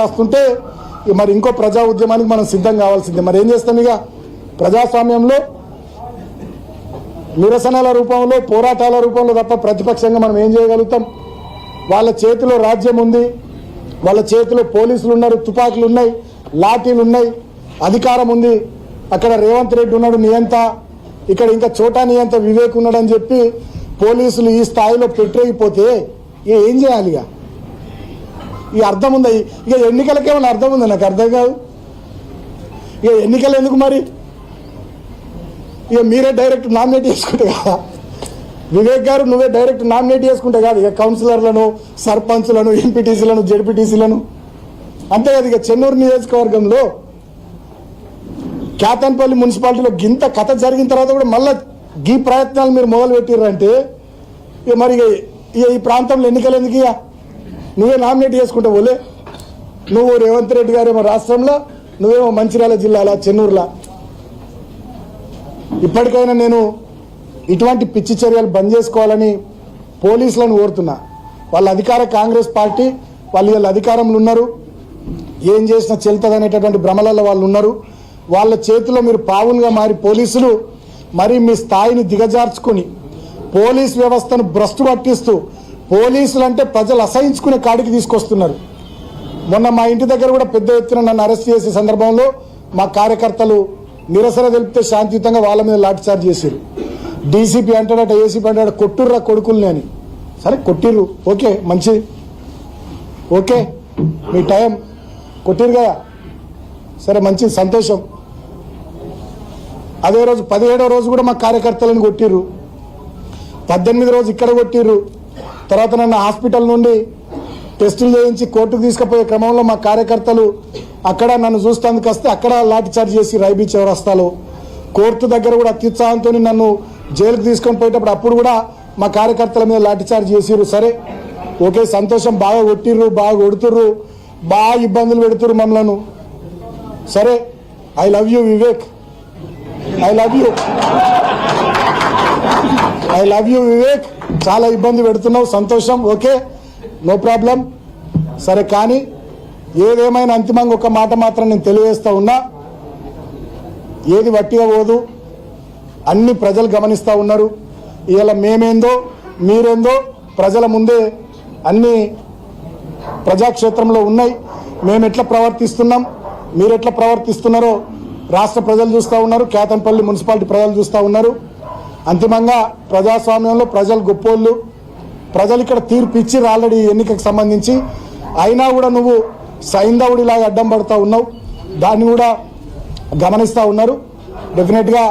రాస్తుంటే మరి ఇంకో ప్రజా ఉద్యమానికి మనం సిద్ధం కావాల్సిందే. మరి ఏం చేస్తాం? ఇక ప్రజాస్వామ్యంలో నిరసనల రూపంలో, పోరాటాల రూపంలో తప్ప ప్రతిపక్షంగా మనం ఏం చేయగలుగుతాం? వాళ్ళ చేతిలో రాజ్యం ఉంది, వాళ్ళ చేతిలో పోలీసులు ఉన్నారు, తుపాకులు ఉన్నాయి, లాఠీలు ఉన్నాయి, అధికారం ఉంది. అక్కడ రేవంత్ రెడ్డి ఉన్నాడు నియంత, ఇక్కడ ఇంకా చోటా నియంత వివేక్ ఉన్నాడని చెప్పి పోలీసులు ఈ స్థాయిలో పెట్టేగిపోతే ఏం చేయాలి? ఇక ఈ అర్థం ఉందా? ఇక ఎన్నికలకేమైనా అర్థం ఉందా? నాకు అర్థం కాదు. ఇక ఎన్నికలు ఎందుకు మరి? ఇక మీరే డైరెక్ట్ నామినేట్ చేసుకుంటే కదా వివేక్ గారు, నువ్వే డైరెక్ట్ నామినేట్ చేసుకుంటే కాదు ఇక కౌన్సిలర్లను, సర్పంచ్లను, ఎంపీటీసీలను, జెడ్పీటీసీలను, అంతే కదా. ఇక చెన్నూరు నియోజకవర్గంలో కేతన్పల్లి మున్సిపాలిటీలో గింత కథ జరిగిన తర్వాత కూడా మళ్ళీ గీ ప్రయత్నాలు మీరు మొదలు పెట్టిర్రంటే ఇక మరి ఇక ఈ ప్రాంతంలో ఎన్నికలు ఎందుకు? ఇక నువ్వే నామినేట్ చేసుకుంటావు. ఓలే నువ్వు రేవంత్ రెడ్డి గారేమో రాష్ట్రంలో, నువ్వేమో మంచిర్యాల జిల్లాలో, చెన్నూరులో. ఇప్పటికైనా నేను ఇటువంటి పిచ్చి చర్యలు బంద్ చేసుకోవాలని పోలీసులను కోరుతున్నా. వాళ్ళ అధికార కాంగ్రెస్ పార్టీ, వాళ్ళు అధికారంలో ఉన్నారు, ఏం చేసినా చెల్తుంది అనేటటువంటి భ్రమలలో వాళ్ళు ఉన్నారు. వాళ్ళ చేతిలో మీరు పావులుగా మారి పోలీసులు మరి మీ స్థాయిని దిగజార్చుకొని పోలీస్ వ్యవస్థను భ్రష్టు పట్టిస్తూ పోలీసులు అంటే ప్రజలు అసహించుకునే కాడికి తీసుకొస్తున్నారు. మొన్న మా ఇంటి దగ్గర కూడా పెద్ద ఎత్తున నన్ను అరెస్ట్ చేసే సందర్భంలో మా కార్యకర్తలు నిరసన తెలిపితే శాంతియుతంగా వాళ్ళ మీద లాఠీచార్జ్ చేశారు. డీసీపీ అంటాడట, ఏసీపీ అంటాడట, కొట్టుర్రా కొడుకుల్ని అని. సరే కొట్టిర్రు, ఓకే, మంచిది, ఓకే, మీ టైం కొట్టిరు కదా, సరే మంచిది, సంతోషం. అదే రోజు 17వ రోజు కూడా మా కార్యకర్తలను కొట్టిర్రు, 18వ రోజు ఇక్కడ కొట్టిర్రు. తర్వాత నన్ను హాస్పిటల్ నుండి టెస్టులు చేయించి కోర్టుకు తీసుకుపోయే క్రమంలో మా కార్యకర్తలు అక్కడ నన్ను చూస్తానికి వస్తే అక్కడ లాఠీచార్జ్ చేసి రైబీ చౌరస్తాలో, కోర్టు దగ్గర కూడా అత్యుత్సాహంతో నన్ను జైలుకు తీసుకొని పోయేటప్పుడు అప్పుడు కూడా మా కార్యకర్తల మీద లాఠీచార్జ్ చేసిర్రు. సరే ఓకే, సంతోషం, బాగా కొట్టిర్రు, బాగా కొడుతుర్రు, బాగా ఇబ్బందులు పెడుతుర్రు మమ్మలను. సరే, I love you Vivek, I love you, I love you Vivek. చాలా ఇబ్బంది పెడుతున్నావు, సంతోషం, ఓకే, నో ప్రాబ్లం. సరే, కానీ ఏదేమైనా అంతిమంగా ఒక మాట మాత్రం నేను తెలియజేస్తా ఉన్నా, ఏది వట్టిగా పోదు, అన్ని ప్రజలు గమనిస్తూ ఉన్నారు. ఇలా మేమేందో మీరేందో ప్రజల ముందే అన్ని ప్రజాక్షేత్రంలో ఉన్నాయి. మేము ఎట్లా ప్రవర్తిస్తున్నాం, మీరు ఎట్లా ప్రవర్తిస్తున్నారో రాష్ట్ర ప్రజలు చూస్తూ ఉన్నారు, కేతన్పల్లి మున్సిపాలిటీ ప్రజలు చూస్తూ ఉన్నారు. అంతిమంగా ప్రజాస్వామ్యంలో ప్రజలు గొప్పోళ్ళు, ప్రజలు ఇక్కడ తీర్పు ఇచ్చిర్రు ఆల్రెడీ ఎన్నికకు సంబంధించి. అయినా కూడా నువ్వు సైంధవుడిలాగా అడ్డం పడుతూ ఉన్నావు, దాన్ని కూడా గమనిస్తూ ఉన్నారు. డెఫినెట్గా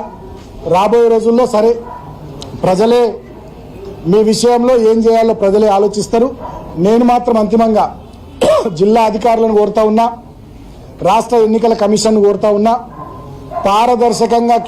రాబోయే రోజుల్లో సరే ప్రజలే మీ విషయంలో ఏం చేయాలో ప్రజలే ఆలోచిస్తారు. నేను మాత్రం అంతిమంగా జిల్లా అధికారులను కోరుతా ఉన్నా, రాష్ట్ర ఎన్నికల కమిషన్ కోరుతా ఉన్నా, పారదర్శకంగా